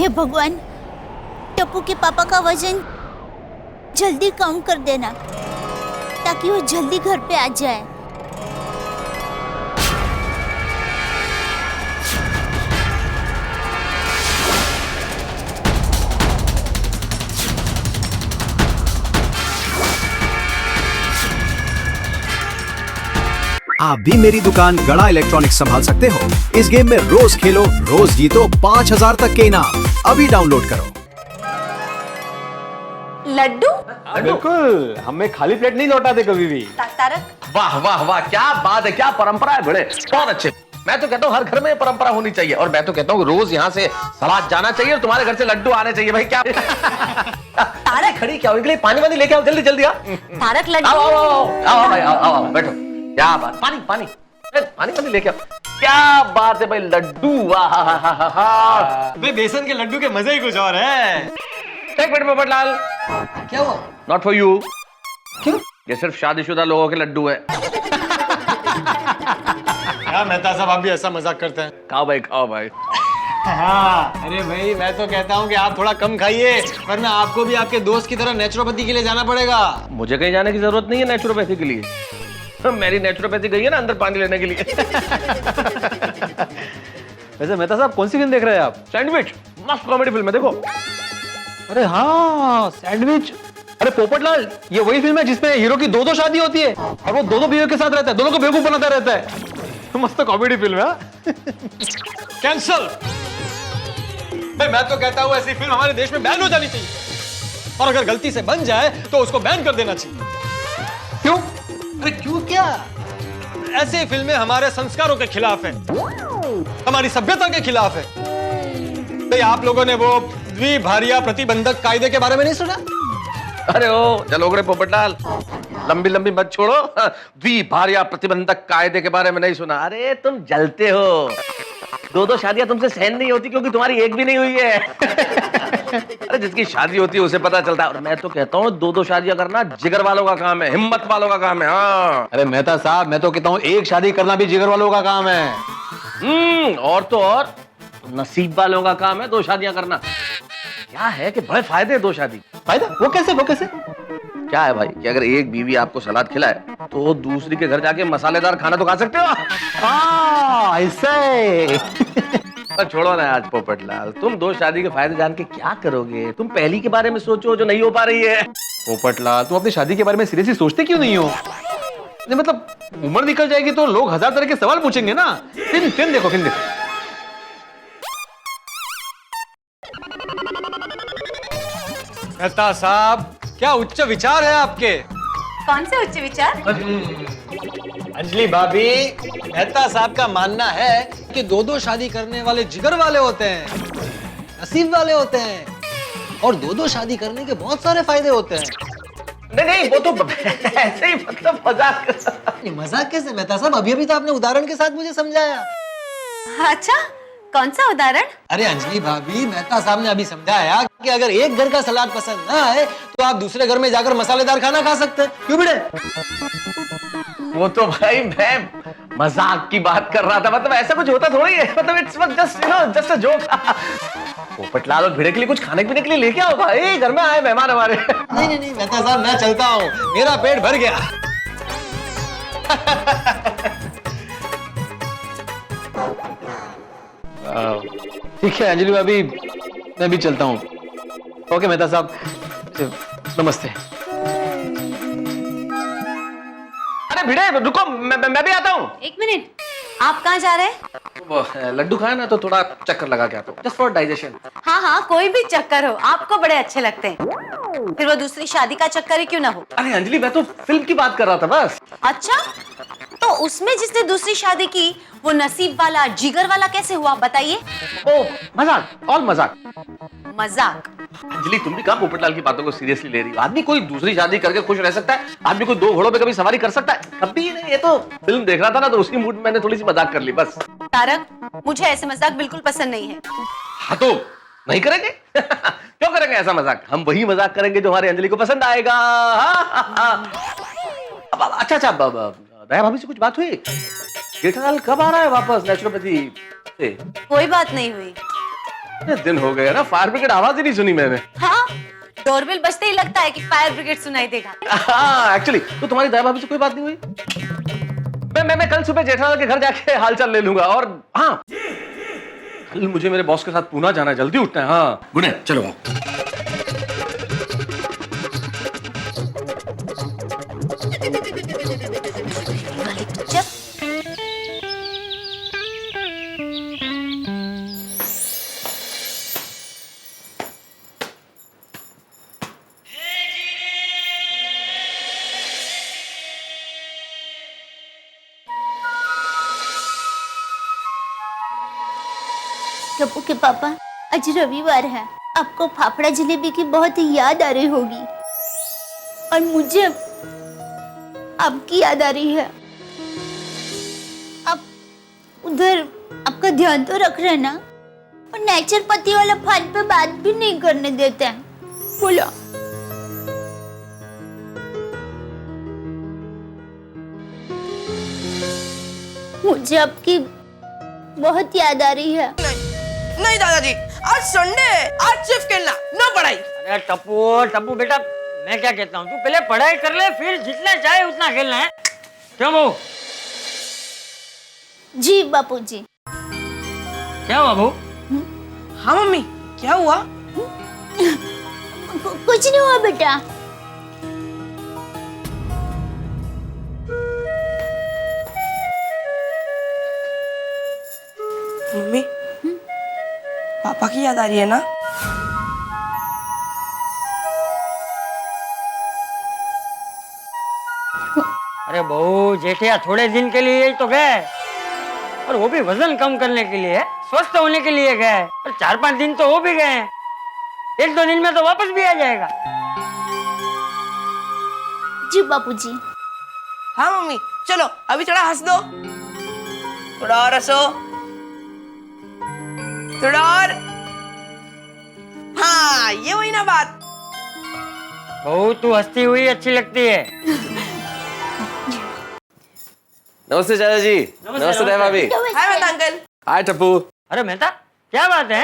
हे भगवान, टप्पू के पापा का वजन जल्दी कम कर देना ताकि वो जल्दी घर पे आ जाए। आप भी मेरी दुकान गड़ा इलेक्ट्रॉनिक्स संभाल सकते हो। इस गेम में रोज खेलो, रोज जीतो 5000 तक के इनाम। अभी डाउनलोड करो। लड्डू? बिल्कुल, हमें खाली प्लेट नहीं लौटाते कभी भी। तारक? वाह वाह वाह, क्या बात है, क्या परंपरा है बड़े, बहुत अच्छे। मैं तो कहता हूँ हर घर में ये परंपरा होनी चाहिए, और मैं तो कहता हूँ रोज यहाँ से सलाद जाना चाहिए और तुम्हारे घर से लड्डू आने चाहिए। भाई क्या तारक खड़ी क्या हो गई, पानी वानी लेके आओ जल्दी जल्दी। तारक लड्डू? आओ आओ आओ आओ भाई, आओ बैठो। क्या बात, पानी पानी पानी पानी लेके आओ। क्या बात है भाई, लड्डू, भाई बेसन के लड्डू के मजे ही कुछ और है। एक मिनट पोपटलाल, क्या हुआ? Not for you. क्यों? ये सिर्फ शादीशुदा लोगों के लड्डू है। क्या मेहता साहब, आप भी ऐसा मजाक करते हैं? खाओ भाई, खाओ भाई। हाँ, अरे भाई मैं तो कहता हूँ कि आप थोड़ा कम खाइए, वरना आपको भी आपके दोस्त की तरह नेचुरोपैथी के लिए जाना पड़ेगा। मुझे कहीं जाने की जरूरत नहीं है नेचुरोपैथी के लिए। तो मेरी नेचुरोपैथी गई है ना अंदर पानी लेने के लिए। वैसे मेहता साहब कौन सी फिल्म देख रहे हैं आप? सैंडविच, मस्त कॉमेडी फिल्म है, देखो। अरे हाँ, सैंडविच। अरे पोपटलाल, ये वही फिल्म है जिसमें हीरो की दो शादी होती है और वो दो बीवियों के साथ रहता है, दोनों को बेवकूफ बनाता रहता है। मस्त कॉमेडी फिल्म है। कैंसल। मैं तो कहता हूँ ऐसी फिल्म हमारे देश में बैन हो जानी चाहिए, और अगर गलती से बन जाए तो उसको बैन कर देना चाहिए। क्यों? अरे क्यों क्या? ऐसी फिल्में हमारे संस्कारों के खिलाफ है, हमारी सभ्यता के खिलाफ है। भाई आप लोगों ने वो द्विभारिया प्रतिबंधक कायदे के बारे में नहीं सुना? अरे ओ जलोगड़े पोपटलाल, लंबी लंबी मत छोड़ो। द्विभारिया प्रतिबंधक कायदे के बारे में नहीं सुना? अरे तुम जलते हो, दो शादियां तुमसे सहन नहीं होती क्योंकि तुम्हारी एक भी नहीं हुई है। अरे जिसकी शादी होती है उसे पता चलता है। और मैं तो कहता हूँ दो शादियां करना जिगर वालों का काम है, हिम्मत वालों का काम है। हाँ, अरे मेहता साहब, मैं तो कहता हूँ एक शादी करना भी जिगर वालों का काम है। और तो और नसीब वालों का काम है दो शादियां करना। क्या है कि बड़े फायदे हैं दो शादी। फायदा? वो कैसे? क्या है भाई कि अगर एक बीवी आपको सलाद खिलाए तो दूसरी के घर जाके मसालेदार खाना तो खा सकते हो। ऐसे। पर छोड़ो ना आज पोपटलाल, तुम दो शादी के फायदे जान के क्या करोगे? तुम पहली के बारे में सोचो जो नहीं हो पा रही है। पोपटलाल, तुम अपनी शादी के बारे में सीरियसली सोचते क्यों नहीं हो? मतलब उम्र निकल जाएगी तो लोग हजार तरह के सवाल पूछेंगे ना। फिल्म देखो, फिल्म देखो। मेहता साहब, क्या उच्च विचार है आपके। कौन से उच्च विचार? अंजलि भाभी, मेहता साहब का मानना है कि दो शादी करने वाले जिगर वाले होते हैं, नसीब वाले होते हैं, और दो शादी करने के बहुत सारे फायदे होते हैं। नहीं वो तो ऐसे ही, मतलब मजाक। मजाक कैसे मेहता साहब? अभी तो आपने उदाहरण के साथ मुझे समझाया। अच्छा, कौन सा उदाहरण? अरे अंजलि भाभी, मेहता साहब ने अभी समझाया कि अगर एक घर का सलाद पसंद ना आए तो आप दूसरे घर में जाकर मसालेदार खाना खा सकते हैं। क्यों बेटे? वो तो भाई मैं मजाक की बात कर रहा था, मतलब ऐसा कुछ होता थोड़ी है, मतलब it's just a joke. Popatlal और भिड़े के लिए कुछ खाने पीने के लिए लेके आओ भाई, घर में आए मेहमान हमारे। नहीं मेहता साहब, मैं चलता हूँ, मेरा पेट भर गया। ठीक है अंजलि भाभी, मैं भी चलता हूँ। ओके मेहता साहब, नमस्ते। अरे भिड़े रुको, मैं भी आता हूँ। एक मिनट, आप कहाँ जा रहे हैं? वो लड्डू खाए ना तो थोड़ा चक्कर लगा के आता हूँ, जस्ट फॉर डाइजेशन। हाँ, कोई भी चक्कर हो, आपको बड़े अच्छे लगते हैं। फिर वो दूसरी शादी का चक्कर ही क्यों ना हो। अरे अंजलि, मैं तो फिल्म की बात कर रहा था बस। अच्छा, तो उसमें जिसने दूसरी शादी की वो नसीब वाला जिगर वाला कैसे हुआ, बताइए। ओ मजाक, ऑल मजाक। मजाक? अंजलि, तुम भी कहाँ पोपटलाल की बातों को सीरियसली ले रही हो? आदमी कोई दूसरी शादी करके खुश रह सकता है, आदमी कोई दो घोड़ों पे कभी सवारी कर सकता है, कभी नहीं। ये तो फिल्म देख रहा था ना, तो उसी मूड में मैंने थोड़ी सी मजाक कर ली बस। तारक, मुझे ऐसे मजाक बिल्कुल पसंद नहीं है। हाँ तो नहीं करेंगे? क्यों करेंगे ऐसा मजाक? हम वही मजाक करेंगे जो हमारी अंजलि को पसंद आएगा। अच्छा, दया भाभी से कुछ बात हुई? जेठालाल कब आ रहा है वापस नेचुरोपैथी से? कोई बात नहीं हुई। दिन हो गए ना, फायर ब्रिगेड आवाज ही नहीं सुनी मैंने। हाँ, डोरबेल बजते ही लगता है कि फायर ब्रिगेड सुनाई देगा। हाँ एक्चुअली तो तुम्हारी दया भाभी से कोई बात नहीं हुई? मैं कल सुबह जेठालाल के घर जाके हालचाल ले लूंगा। और हाँ, कल मुझे मेरे बॉस के साथ पूना जाना है, जल्दी उठना है। हाँ गुड नाइट, चलो। टप्पू के पापा, आज रविवार है, आपको फाफड़ा जलेबी की बहुत याद आ रही होगी और मुझे आपकी याद आ रही है। आप उधर आपका ध्यान तो रख रहे हैं ना? और नेचर पति वाला फान पे बात भी नहीं करने देते हैं। बोलो। मुझे आपकी बहुत याद आ रही है। नहीं दादाजी, आज संडे है, आज सिर्फ खेलना, ना पढ़ाई। अरे टप्पू बेटा, मैं क्या कहता हूँ, तू पहले पढ़ाई कर ले, फिर जितना चाहे उतना खेलना है। क्यों बहू? जी बापूजी। क्या हुआ बहू? हाँ मम्मी, क्या हुआ? कुछ नहीं हुआ बेटा। मम्मी, पापा की याद आ रही है ना? अरे बहू, जेठिया थोड़े दिन के लिए ही तो गए, और वो भी वजन कम करने के लिए, स्वस्थ होने के लिए गए, और 4-5 दिन तो हो भी गए हैं। 1-2 दिन में तो वापस भी आ जाएगा। जी बापूजी। हाँ मम्मी, चलो अभी थोड़ा हंस दो, थोड़ा और हंसो, थोड़ा और। हाँ, ये वही ना बात। बहू, तू हंसती हुई अच्छी लगती है। नमस्ते चाचा जी। नमस्ते दया भाभी। हाय मेहता अंकल। हाय टप्पू। अरे मेहता, क्या बात है,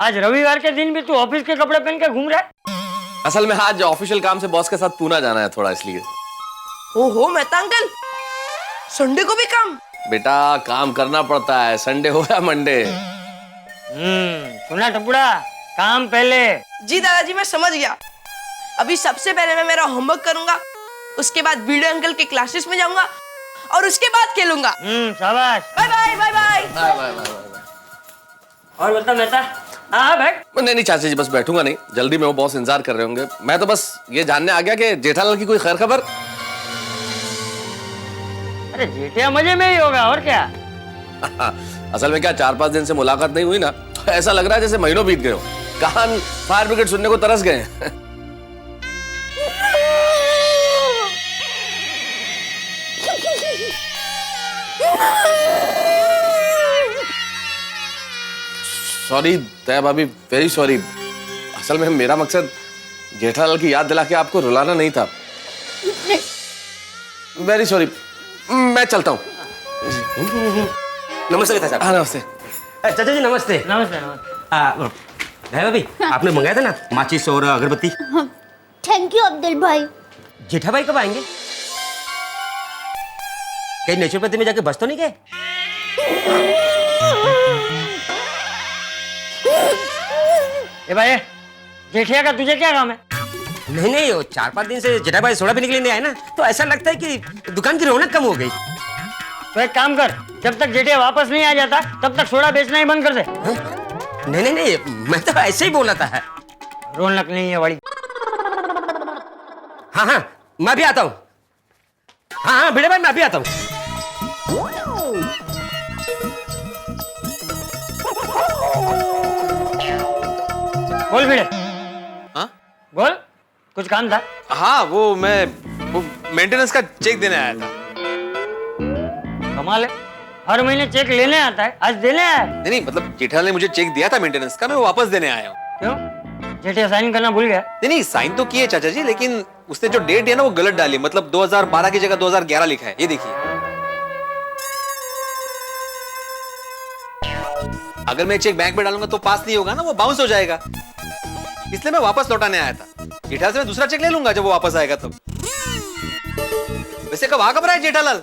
आज रविवार के दिन भी तू ऑफिस के कपड़े पहन के घूम रहा है? असल में आज ऑफिशियल काम से बॉस के साथ पूना जाना है थोड़ा, इसलिए। ओहो मेहता अंकल, संडे को भी काम? बेटा काम करना पड़ता है, संडे हो या मंडे। सुना टपुड़ा, काम पहले। जी दादाजी, मैं समझ गया। अभी सबसे पहले मैं मेरा होमवर्क करूंगा, उसके बाद वीडियो अंकल के क्लासेस में जाऊंगा, और उसके बाद खेलूंगा। शाबाश। Bye bye bye bye bye bye bye. और बता मेहता। हाँ बैठ। नहीं चाचा जी, बस बैठूंगा नहीं, जल्दी में वो बॉस इंतजार कर रहे होंगे। मैं तो बस ये जानने आ गया कि जेठालाल की कोई खैर खबर। अरे जेठिया मजे में ही होगा, और क्या। असल में क्या 4-5 दिन से मुलाकात नहीं हुई ना, तो ऐसा लग रहा है जैसे महीनों बीत गए हो। कान फायर ब्रिगेड सुनने को तरस गए। सॉरी दया भाभी, वेरी सॉरी। असल में मेरा मकसद जेठालाल की याद दिला के आपको रुलाना नहीं था। वेरी सॉरी, मैं चलता हूँ। नमस्ते साहब। हाँ नमस्ते। चाचा जी नमस्ते। नमस्ते नमस्ते। दया भाभी, आपने मंगाया था ना माचिस और अगरबत्ती? थैंक यू अब्दुल भाई। जेठा भाई कब आएंगे? कहीं नेचुरोपैथी में जाके बस तो नहीं गए? ए भाई, जेठिया का तुझे क्या काम है? नहीं, वो 4-5 दिन से जेठा भाई सोडा पीने के लिए नहीं आए ना, तो ऐसा लगता है कि दुकान की रौनक कम हो गई। तो एक काम कर, जब तक जेठिया वापस नहीं आ जाता तब तक सोडा बेचना ही बंद कर दे। नहीं, मैं तो ऐसे ही बोला था। रौनक नहीं है बड़ी। हाँ, मैं भी आता हूँ। हाँ भिड़े भाई, मैं भी आता हूँ। बोल भिड़े। हाँ? बोल, कुछ काम था? हाँ, वो मेंटेनेंस का चेक देने आया था। कमाल है, हर महीने चेक लेने आता है, आज देने आया है। नहीं, मतलब जेठालाल ने मुझे चेक दिया था मेंटेनेंस का, मैं वो वापस देने आया हूँ। क्यों? जेठिया साइन करना भूल गया? नहीं, साइन तो किए चाचा जी, लेकिन उसने जो डेट है ना वो गलत डाली, मतलब 2012 की जगह 2011 लिखा है। ये देखिए। अगर मैं चेक बैंक में डालूंगा तो पास नहीं होगा ना, वो बाउंस हो जाएगा। इसलिए मैं वापस लौटाने आया था। जेठालाल से मैं दूसरा चेक ले लूंगा जब वो वापस आएगा तब। वैसे कब रहा है जेठालाल?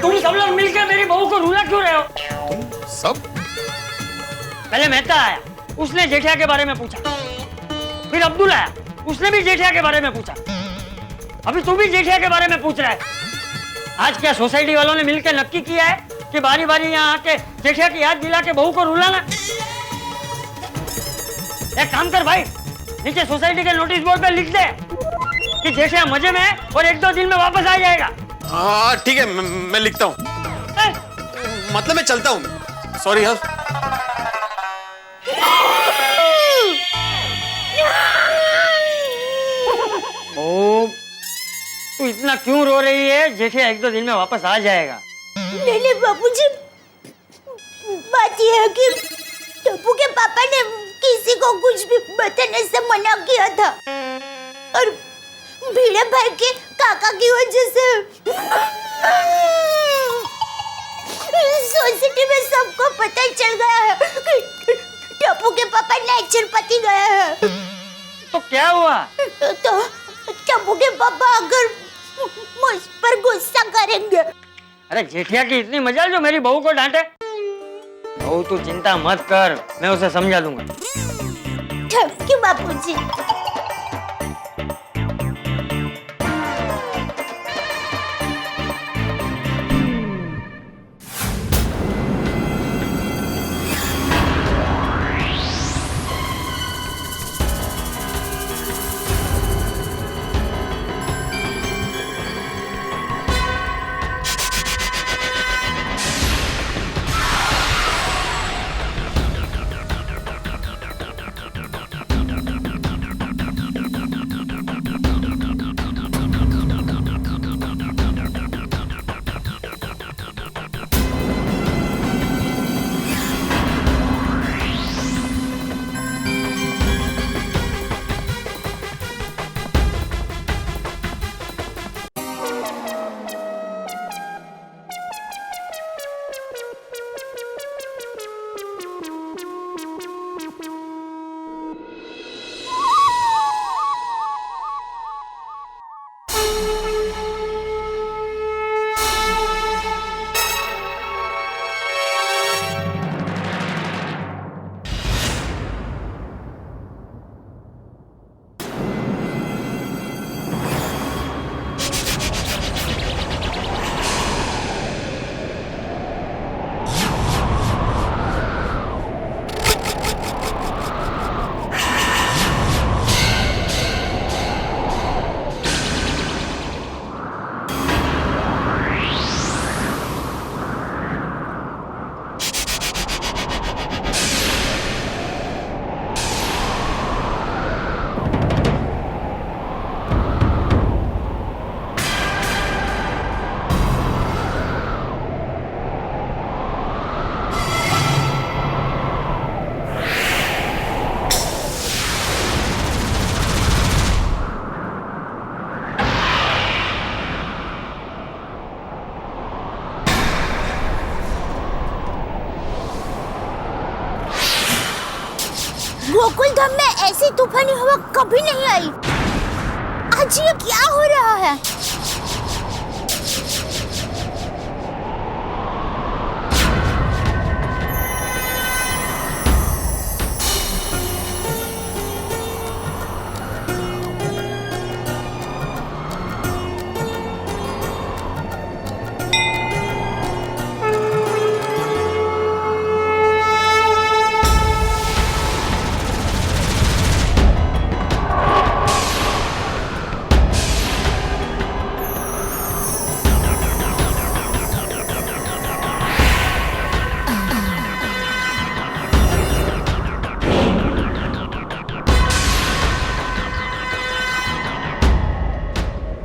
तुम सब लोग मिलकर मेरी बहू को रूला क्यों रहे हो? सब? पहले मेहता आया, उसने जेठिया के बारे में पूछा। फिर अब्दुल आया, उसने भी जेठिया के बारे में पूछा। अभी तू भी जेठिया के बारे में पूछ रहा है। आज क्या सोसाइटी वालों ने मिलकर नक्की किया है कि बारी बारी यहाँ आके जेठिया की याद दिला के बहू को रुलाना? एक काम कर भाई, नीचे सोसाइटी के नोटिस बोर्ड पे लिख दे कि जेठिया मजे में है और 1-2 दिन में वापस आ जाएगा। हाँ ठीक है, मैं लिखता हूँ। मतलब मैं चलता हूँ। सॉरी यार। ओ, तू इतना क्यों रो रही है? जेठिया 1-2 दिन में वापस आ जाएगा। नहीं बाबूजी, बात यह है कि टप्पू के पापा ने किसी को कुछ भी बताने से मना किया था और भिड़े भाई के काका की वजह से सोसाइटी में सबको पता चल गया है कि टप्पू के पापा नेचुरोपैथी गए हैं। तो क्या हुआ? तो टप्पू के पापा अगर मुझ पर गुस्सा करेंगे। अरे जेठिया की इतनी मजाल जो मेरी बहू को डांटे? बहू तू चिंता मत कर, मैं उसे समझा दूंगा। थैंक यू बापूजी। गोकुल धाम में ऐसी तूफानी हवा कभी नहीं आई। आज ये क्या हो रहा है?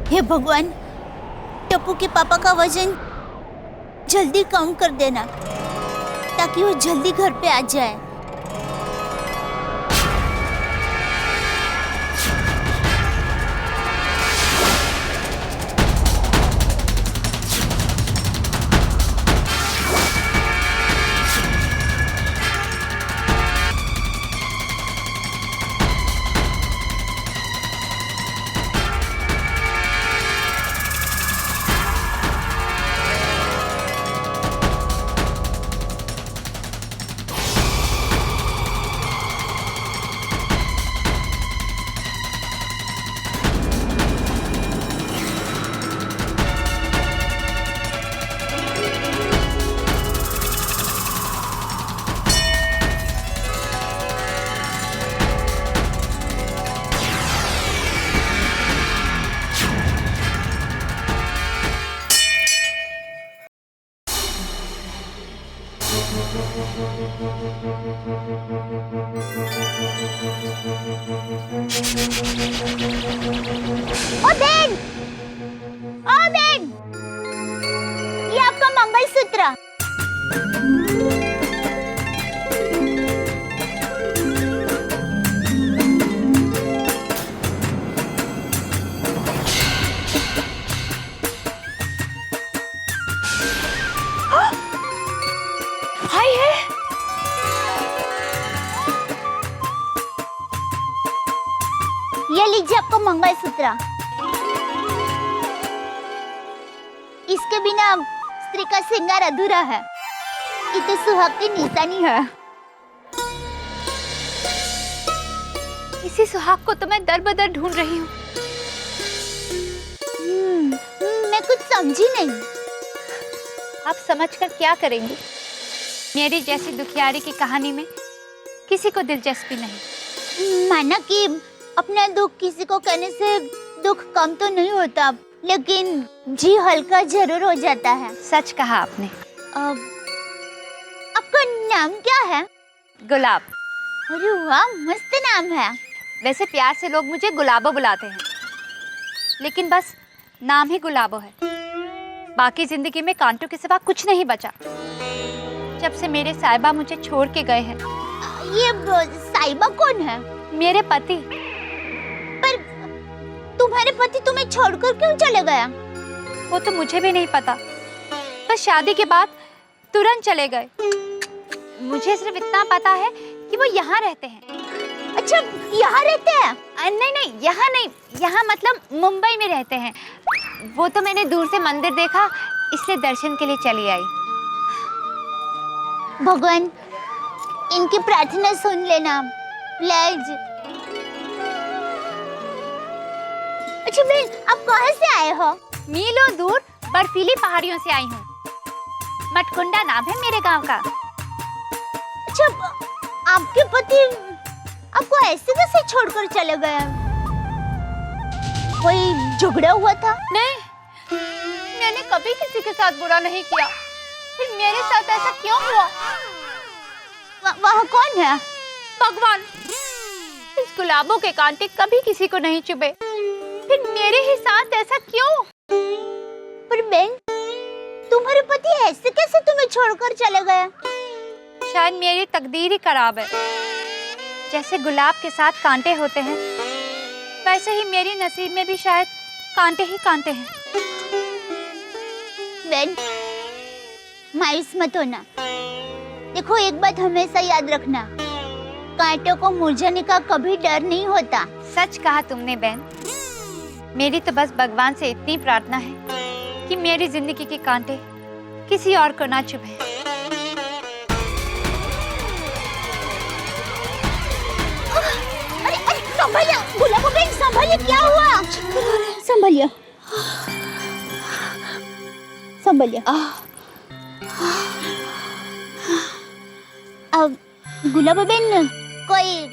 हे भगवान, टप्पू के पापा का वजन जल्दी कम कर देना ताकि वो जल्दी घर पे आ जाए। ओ बहन, ओ बहन, ये आपका मंगलसूत्र। हाय है। ये लीजिए आपका मंगलसूत्र। इसके बिना स्त्री का श्रृंगार अधूरा है। ये तो सुहाग की निशानी है। इसी सुहाग को तो मैं दर बदर ढूंढ रही हूँ। मैं कुछ समझी नहीं। आप समझकर क्या करेंगी? मेरी जैसी दुखियारी की कहानी में किसी को दिलचस्पी नहीं। माना कि अपना दुख किसी को कहने से दुख कम तो नहीं होता, लेकिन जी हल्का जरूर हो जाता है। सच कहा आपने। आपका नाम क्या है? गुलाब। अरे वाह, मस्त नाम है। वैसे प्यार से लोग मुझे गुलाबो बुलाते हैं, लेकिन बस नाम ही गुलाबो है। बाकी जिंदगी में कांटों के सिवा कुछ नहीं बचा। जब से मेरे साहिबा मुझे छोड़ के गए हैं। ये साहिबा कौन है? मेरे पति। पर तुम्हारे पति तुम्हें छोड़कर क्यों चले गया? वो तो मुझे भी नहीं पता, बस शादी के बाद तुरंत चले गए। मुझे सिर्फ इतना पता है कि वो यहाँ रहते हैं। अच्छा, यहाँ रहते हैं? नहीं नहीं, यहाँ नहीं, यहाँ मतलब मुंबई में रहते हैं। वो तो मैंने दूर से मंदिर देखा, इसलिए दर्शन के लिए चली आई। भगवान, इनकी प्रार्थना सुन लेना प्लीज। अच्छा बहन, आप कहाँ से आए हो? मीलों दूर बर्फीली पहाड़ियों से आई हूँ। मटकुंडा नाम है मेरे गांव का। अच्छा, आपके पति आपको ऐसे कैसे छोड़कर चले गए? कोई झगड़ा हुआ था? नहीं, मैंने कभी किसी के साथ बुरा नहीं किया, फिर मेरे साथ ऐसा क्यों हुआ? वहाँ कौन है? भगवान, इस गुलाबों के कांटे कभी किसी को नहीं चुभे, फिर मेरे ही साथ ऐसा क्यों? पर बहन, तुम्हारे पति ऐसे कैसे तुम्हें छोड़कर चले गए? शायद मेरी तकदीर ही खराब है। जैसे गुलाब के साथ कांटे होते हैं, वैसे ही मेरी नसीब में भी शायद कांटे ही कांटे हैं। बहन, मायूस मत होना। देखो, एक बात हमेशा याद रखना, कांटों को मुरझाने का कभी डर नहीं होता। सच कहा तुमने बहन। मेरी तो बस भगवान से इतनी प्रार्थना है कि मेरी जिंदगी के कांटे किसी और को ना चुभे। अरे अरे, संभालिए गुलाबो बहन, संभालिए। क्या हुआ? संभालिए, संभालिए। अब गुलाबो बहन, कोई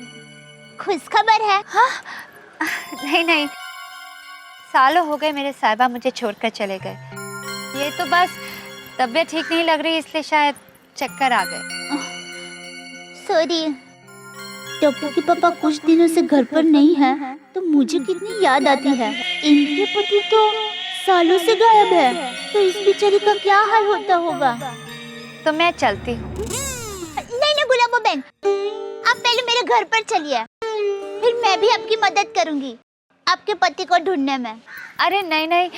खुश खबर है? हाँ? नहीं नहीं, सालों हो गए मेरे साहिबा मुझे छोड़कर चले गए। ये तो बस तबीयत ठीक नहीं लग रही, इसलिए शायद चक्कर आ गए। सॉरी, टप्पू के पापा कुछ दिनों से घर पर नहीं है, तो मुझे कितनी याद आती है। इनके पति तो सालों से गायब है, तो इस बेचारी का क्या हाल होता होगा। तो मैं चलती हूँ। नहीं नहीं गुलाबो बहन, आप पहले मेरे घर पर चलिए, फिर मैं भी आपकी मदद करूंगी आपके पति को ढूंढने में। अरे नहीं नहीं,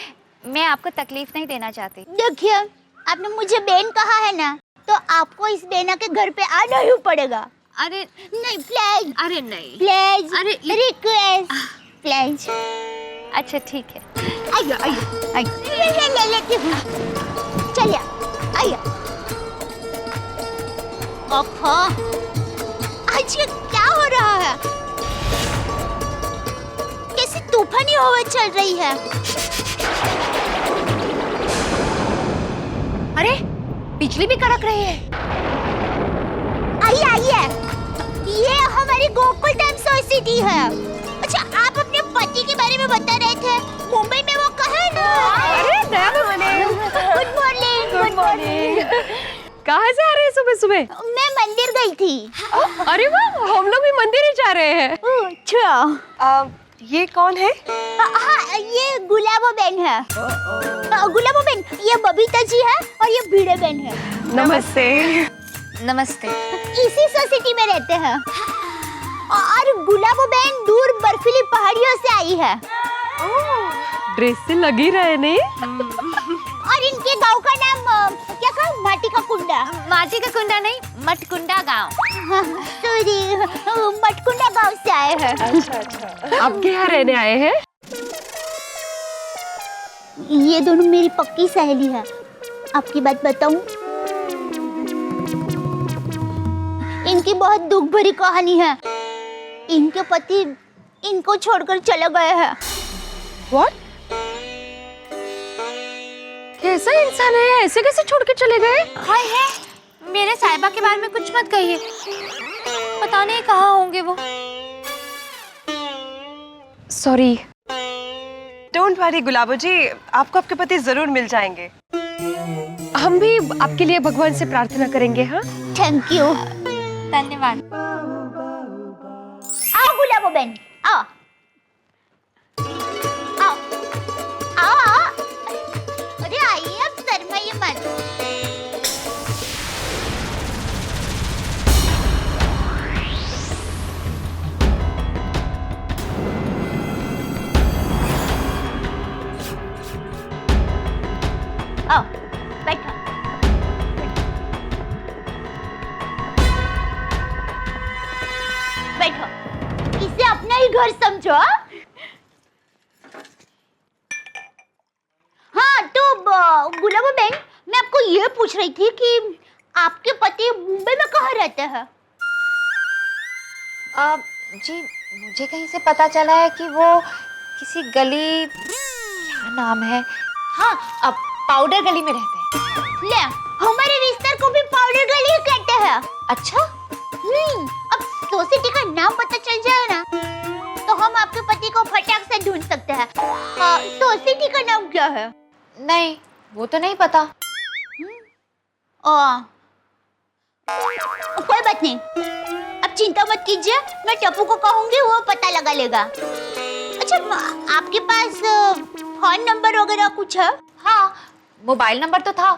मैं आपको तकलीफ नहीं देना चाहती। देखिए, आपने मुझे बहन कहा है ना, तो आपको इस बहना के घर पे आना ही पड़ेगा। अरे नहीं प्लीज, अरे नहीं, प्लीज, अरे रिक्वेस्ट, प्लीज। अच्छा ठीक है, आइए आइए आइए, ले लेती हूँ। चलिए आइए। ओहो, आज ये क्या हो रहा है? कैसी तूफानी हवा चल रही है। अरे बिजली भी कड़क रही है। आइए आइए, ये हमारी गोकुल धाम सोसाइटी है। अच्छा, आप अपने पति के बारे में बता रहे थे, मुंबई में वो कहाँ है ना? अरे good morning. Good morning, good morning. कहाँ से आ रहे हैं सुबह सुबह? मैं मंदिर गई थी। अरे वाह, हम लोग भी मंदिर ही जा रहे हैं। अच्छा, ये कौन है? हाँ, ये गुलाबो बहन है। गुलाबो बहन, ये बबीता जी है और ये भिड़े बहन है। नमस्ते। नमस्ते। इसी सोसाइटी में रहते हैं। और गुलाबो बहन दूर बर्फीली पहाड़ियों से आई है। ड्रेस से लगी रहे नहीं? और इनके गांव का नाम क्या कहा? माटी का कुंडा। माटी का कुंडा नहीं, मटकुंडा गांव। सॉरी, मटकुंडा गांव से आए हैं। अच्छा। आप क्या रहने आए हैं? ये दोनों मेरी पक्की सहेली है। आपकी बात बताऊं, इनकी बहुत दुख भरी कहानी है। इनके पति इनको छोड़कर चले गए हैं। What? कैसा इंसान है? ऐसे कैसे छोड़ के चले गए? हाय है, मेरे साहिबा के बारे में कुछ मत कहिए। पता नहीं कहाँ होंगे वो। सॉरी। डोंट वरी गुलाबो जी, आपको आपके पति जरूर मिल जाएंगे। हम भी आपके लिए भगवान से प्रार्थना करेंगे। हाँ, थैंक यू। धन्यवाद। आओ गुलाबो बहन, आओ आओ आओ आओ। अरे आइए, अब शर्माइए मत। आओ, बैठो। बैठो, इसे अपना ही घर समझो। हाँ, तो गुलाबो बहन, मैं आपको ये पूछ रही थी कि आपके पति मुंबई में कहाँ रहते हैं? जी, मुझे कहीं से पता चला है कि वो किसी गली, क्या नाम है, हाँ, अब पाउडर गली में रहते हैं। ले, हमारे विस्तार को भी पाउडर गली ही कहते हैं। अच्छा? अब सोसाइटी का नाम पता चल जाए ना, तो हम आपके पति को फटाक से ढूंढ सकते हैं। सोसाइटी का नाम क्या है? नहीं, वो तो नहीं पता। कोई बात नहीं, अब चिंता मत कीजिए, मैं टप्पू को कहूंगी, वो पता लगा लेगा। अच्छा, आपके पास फोन नंबर वगैरह कुछ है? हाँ, मोबाइल नंबर तो था,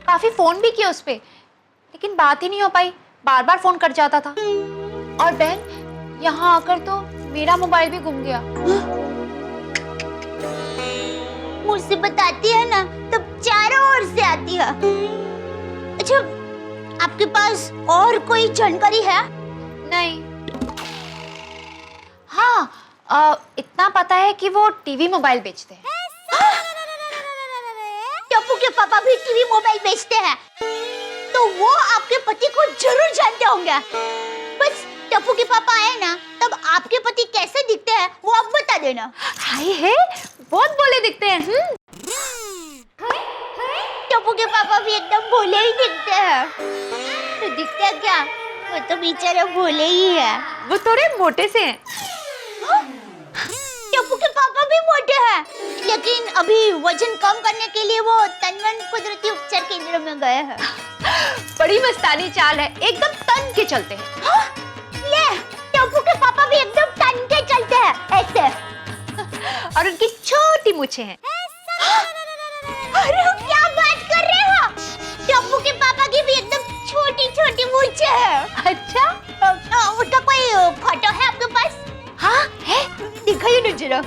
काफी फोन भी किया उस पे, लेकिन बात ही नहीं हो पाई, बार बार फोन कट जाता था। और बहन, यहाँ आकर तो मेरा मोबाइल भी गुम गया। मुसीबत आती है ना, तब चारों ओर से आती है। अच्छा, आपके पास और कोई जानकारी है? नहीं। हाँ, इतना पता है कि वो टीवी मोबाइल बेचते हैं। टप्पू के पापा भी टीवी मोबाइल बेचते हैं, तो वो आपके पति को जरूर जानते होंगे। बस टप्पू के पापा आए ना, तब आपके पति कैसे दिखते हैं वो आप बता देना। हाय है, बहुत भोले दिखते हैं। टप्पू के पापा भी एकदम भोले ही दिखते हैं। तो दिखते हैं क्या? वो तो बेचारे भोले ही है। वो थोड़े मोटे से हैं। टप्पू के पापा भी मोटे हैं, लेकिन अभी वजन कम करने के लिए वो तन-मन कुदरती उपचार केंद्र में गए हैं। बड़ी मस्तानी चाल है, एकदम तन के चलते हैं। हाँ? ले, टप्पू के पापा भी एकदम तन के चलते हैं, ऐसे। और उनकी छोटी मूछें हैं। अरे क्या बात कर रहे हो? टप्पू के पापा की भी एकदम छोटी छोटी मूछें हैं। अच्छा? उसका कोई फोटो है आपके पास? हाँ है, दिखाइए ना जरा।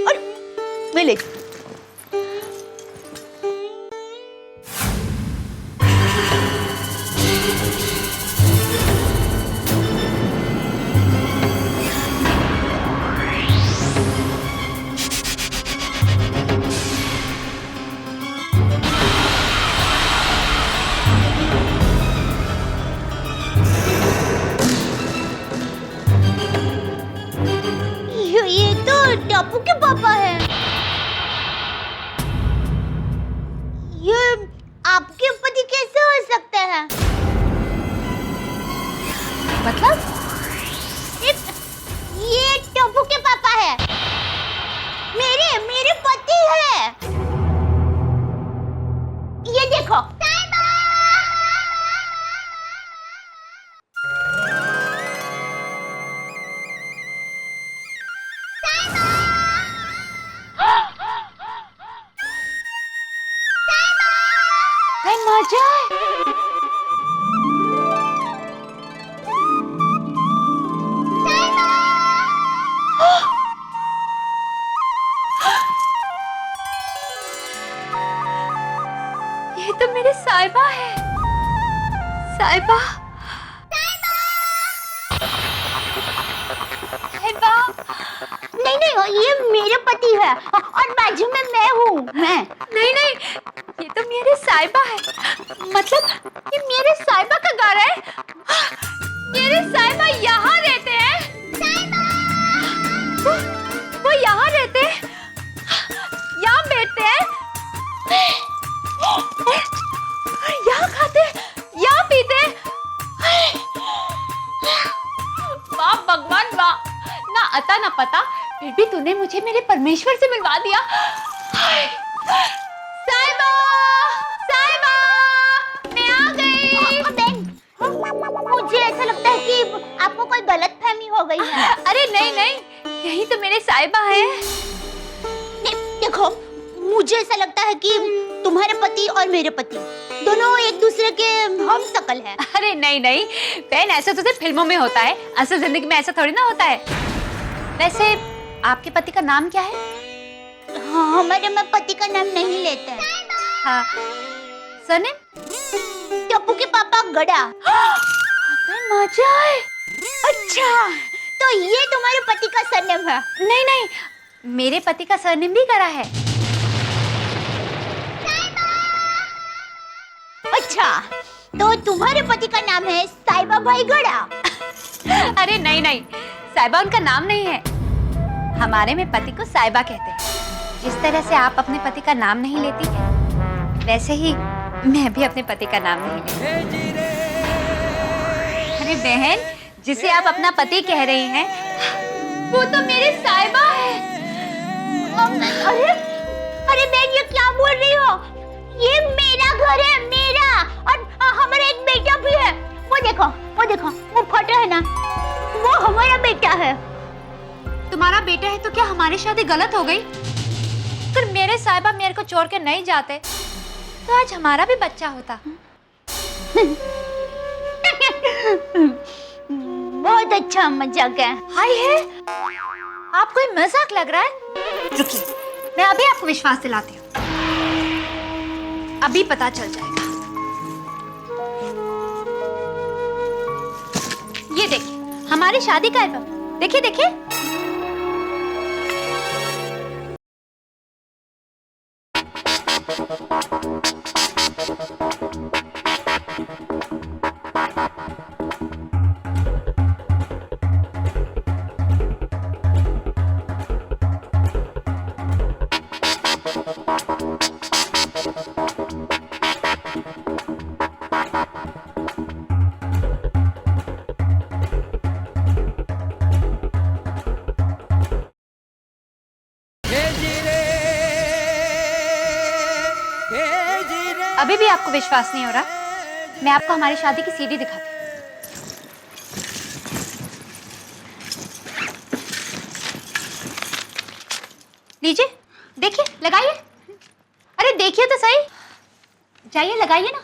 और मिले। ये तो टप्पू के पापा हैं। मजा है। ये तो मेरे साहिबा है। साहिबा, साहिबा। नहीं नहीं, ये मेरे पति है और बाजू में मैं हूँ। मैं नहीं नहीं, ये तो मेरे साहिबा है। मतलब ये मेरे साहिबा का घर है। मेरे साहिबा यहाँ रहते हैं। वो यहाँ रहते हैं, यहाँ बैठते हैं, यहाँ खाते, यहाँ पीते। वाह भगवान वाह, ना अता ना पता, फिर भी तूने मुझे मेरे परमेश्वर से मिलवा दिया। साहिबा, साहिबा, मैं आ गई। बहन, मुझे ऐसा लगता है कि आपको कोई गलतफहमी हो गई है। अरे नहीं नहीं, यही तो मेरे साहिबा है। देखो, मुझे ऐसा लगता है कि तुम्हारे पति और मेरे पति दोनों एक दूसरे के हम शकल हैं। अरे नहीं नहीं बहन, ऐसा तो सिर्फ फिल्मों में होता है, असल जिंदगी में ऐसा थोड़ी ना होता है। वैसे आपके पति का नाम क्या है? हाँ, हमारे में पति का नाम नहीं लेते हैं। हाँ, सरनेम? टप्पू के पापा गड़ा। अबे मजा है। अच्छा, तो ये तुम्हारे पति का सरनेम है? नहीं नहीं, मेरे पति का सरनेम भी गड़ा है। अच्छा, तो तुम्हारे पति का नाम है साहिबा भाई गड़ा? अरे नहीं नहीं, साहिबा उनका नाम नहीं है। हमारे में पति को साहिबा कहते हैं। जिस तरह से आप अपने पति का नाम नहीं लेती हैं, वैसे ही मैं भी अपने पति का नाम नहीं लेती। अरे बहन, जिसे आप अपना पति कह रही हैं, वो तो मेरे साहिबा है। अरे अरे बहन, ये क्या बोल रही हो? ये मेरा घर है, मेरा, और हमारा एक बेटा भी है। वो देखो, वो फोटो है ना, वो हमारा बेटा है। तुम्हारा बेटा है तो क्या हमारी शादी गलत हो गई? अगर मेरे साहिबा मेरे को छोड़ के नहीं जाते तो आज हमारा भी बच्चा होता। बहुत अच्छा मजाक है। हाय है, आपको ये मजाक लग रहा है? रुकिए, मैं अभी आपको विश्वास दिलाती हूँ। अभी पता चल जाएगा। ये देखिए, हमारी शादी का एल्बम। देखिए देखिए। अभी भी आपको विश्वास नहीं हो रहा? मैं आपको हमारी शादी की सीडी दिखाती हूँ। लीजिए, देखिए, लगाइए। अरे देखिए तो सही, जाइए लगाइए ना।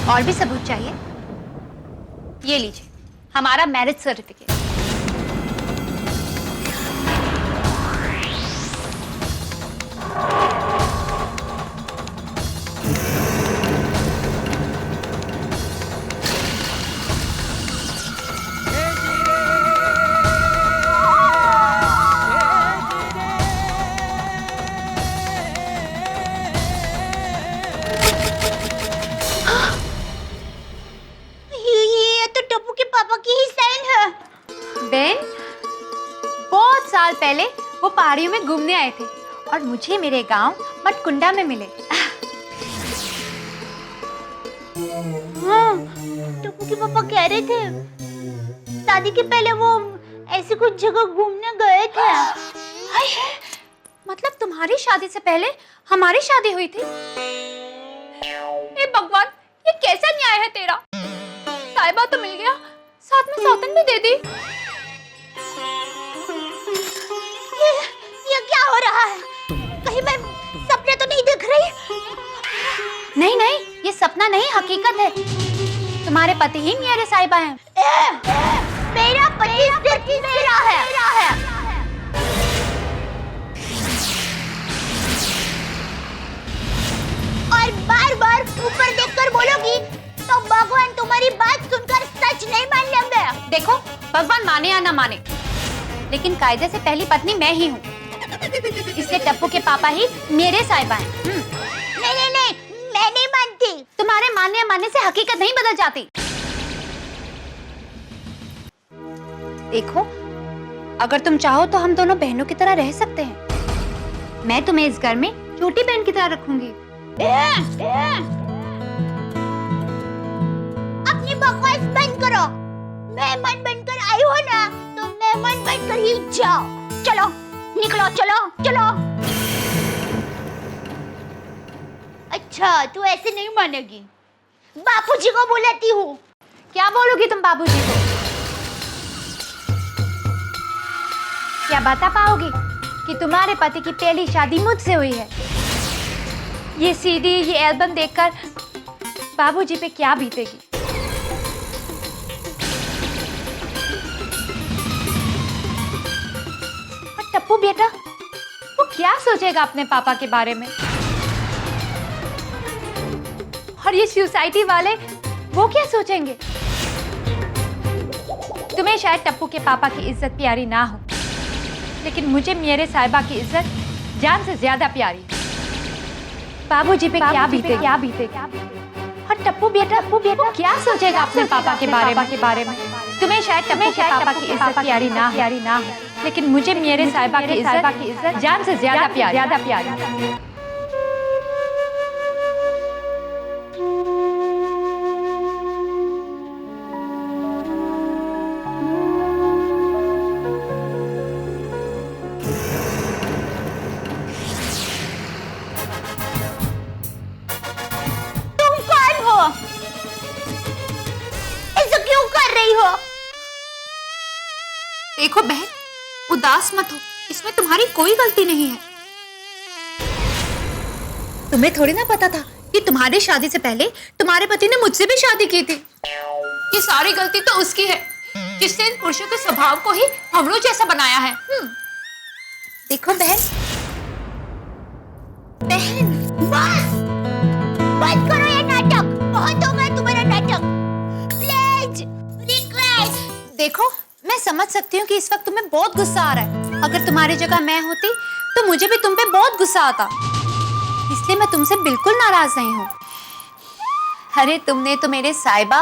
और भी सबूत चाहिए? ये लीजिए हमारा मैरिज सर्टिफिकेट। ये तो टप्पू के पापा की ही साइन है। बेन, बहुत साल पहले वो पहाड़ियों में घूमने आए थे और मुझे मेरे गांव मटकुंडा में मिले। हाँ, टप्पू के पापा कह रहे थे शादी के पहले वो ऐसी कुछ जगह घूमने गए थे। मतलब तुम्हारी शादी से पहले हमारी शादी हुई थी? हे भगवान, ये कैसा न्याय है तेरा? साहिबा तो मिल गया, साथ में सौतन भी दे दी। ये क्या हो रहा है? कहीं मैं सपने तो नहीं देख रही? नहीं नहीं, ये सपना नहीं, हकीकत है। तुम्हारे पति ही मेरे साहिबा हैं। मेरा पति सिर्फ मेरा है। और बार बार ऊपर देखकर बोलोगी तो भगवान तुम्हारी बात सुनकर सच नहीं मान लेंगे। देखो, भगवान माने या ना माने, लेकिन कायदे से पहली पत्नी मैं ही हूँ, इसलिए टप्पू के पापा ही मेरे साहिबा हैं। नहीं, मैं नहीं मानती। तुम्हारे मानने या मानने से हकीकत नहीं बदल जाती। देखो, अगर तुम चाहो तो हम दोनों बहनों की तरह रह सकते हैं। मैं तुम्हें इस घर में छोटी बहन की तरह रखूंगी। अपनी बकवास बंद करो। मेहमान बनकर आई हो ना, तो मेहमान बनकर ही जाओ। चलो, निकलो, चलो। अच्छा, तू ऐसे नहीं मानेगी। बापूजी को बुलाती हूँ। क्या बोलोगी तुम बाबूजी को? क्या बता पाओगी कि तुम्हारे पति की पहली शादी मुझसे हुई है? ये सीडी, ये एल्बम देखकर बाबूजी पे क्या बीतेगी? और टप्पू बेटा, वो क्या सोचेगा अपने पापा के बारे में? और ये सोसाइटी वाले, वो क्या सोचेंगे? तुम्हें शायद टप्पू के पापा की इज्जत प्यारी ना हो, लेकिन मुझे मेरे साहिबा की इज्जत जान से ज्यादा प्यारी। बाबूजी पे क्या बीते? और टप्पू बेटा क्या सोचेगा अपने पापा के बारे में? तुम्हें शायद टप्पू के पापा की इज्जत प्यारी ना हो, लेकिन मुझे मेरे साहिबा की इज्जत जान से ज्यादा प्यारी। देखो बहन, उदास मत हो, इसमें तुम्हारी कोई गलती नहीं है। तुम्हें थोड़ी ना पता था कि तुम्हारी शादी से पहले तुम्हारे पति ने मुझसे भी शादी की थी। ये सारी गलती तो उसकी है, जिसने इन पुरुषों के स्वभाव को ही हमलों जैसा बनाया है। देखो बहन, बंद करो ये नाटक। बहुत हो गया तुम्हारा नाटक। Please, request. देखो, मैं समझ सकती हूँ कि इस वक्त तुम्हें बहुत गुस्सा आ रहा है। अगर तुम्हारी जगह मैं होती तो मुझे भी तुम पे बहुत गुस्सा आता, इसलिए मैं तुमसे बिल्कुल नाराज नहीं हूँ। अरे तुमने तो मेरे साहिबा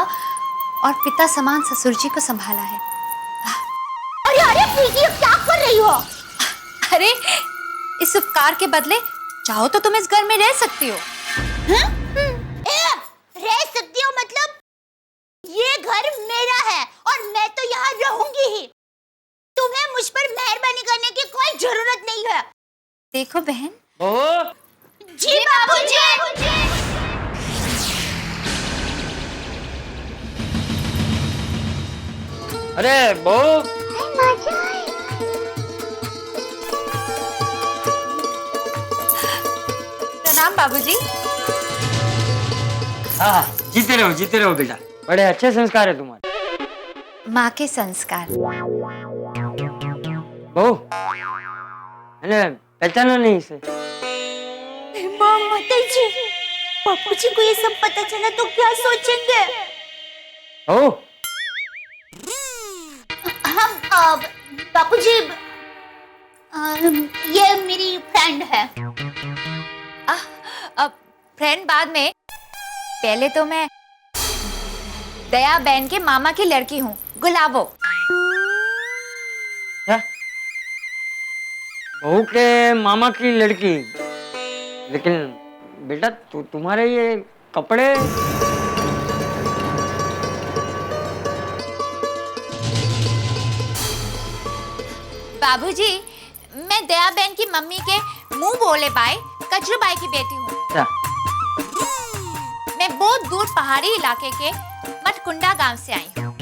और पिता समान ससुर जी को संभाला है। अरे प्रीति, क्या कर रही हो? अरे इस उपकार के बदले चाहो तो तुम इस घर में रह सकती हो। रह सकती हो मतलब? ये घर मेरा है और मैं तो यहाँ रहूंगी ही। तुम्हें मुझ पर मेहरबानी करने की कोई जरूरत नहीं है। देखो बहन। जी बाबूजी। अरे बहू, प्रणाम बाबूजी। हाँ जीते रहो बेटा। बड़े अच्छे संस्कार है तुम्हारे। माँ के संस्कार। बहू मैंने पहचाना नहीं इसे। माँ माता जी, बापूजी को ये सब पता चला तो क्या सोचेंगे? बहू हम बापूजी, ये मेरी फ्रेंड है। फ्रेंड बाद में, पहले तो मैं दया बहन के मामा की लड़की हूँ, गुलाबो। क्या? बहू के मामा की लड़की? लेकिन बेटा तुम्हारे ये कपड़े। बाबूजी, मैं दया बहन की मम्मी के मुंह बोले बाई कचरू बाई की बेटी हूँ। क्या? मैं बहुत दूर पहाड़ी इलाके के मटकुंडा गांव से आई हूँ।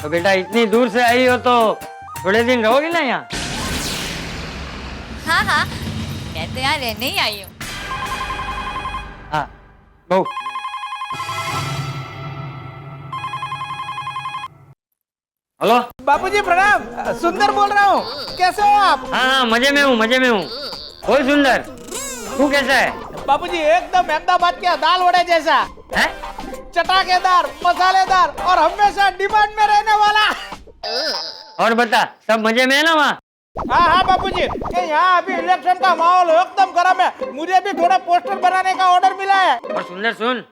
तो बेटा इतनी दूर से आई हो तो थोड़े दिन रहोगी ना यहाँ? हाँ हाँ, मैं तो यहाँ रहने ही आई हूँ। हाँ बहू। हेलो बापूजी प्रणाम, सुंदर बोल रहा हूँ। कैसे हो आप? हाँ मजे में हूँ मजे में हूँ। बोल सुंदर, तू कैसा है? बापूजी एकदम अहमदाबाद के दाल वड़े जैसा है? चटाकेदार, मसालेदार और हमेशा डिमांड में रहने वाला। और बता, सब मजे में है ना वहाँ? हाँ हाँ बापूजी, यहाँ अभी इलेक्शन का माहौल एकदम गर्म है। मुझे भी थोड़ा पोस्टर बनाने का ऑर्डर मिला है। और सुंदर सुन,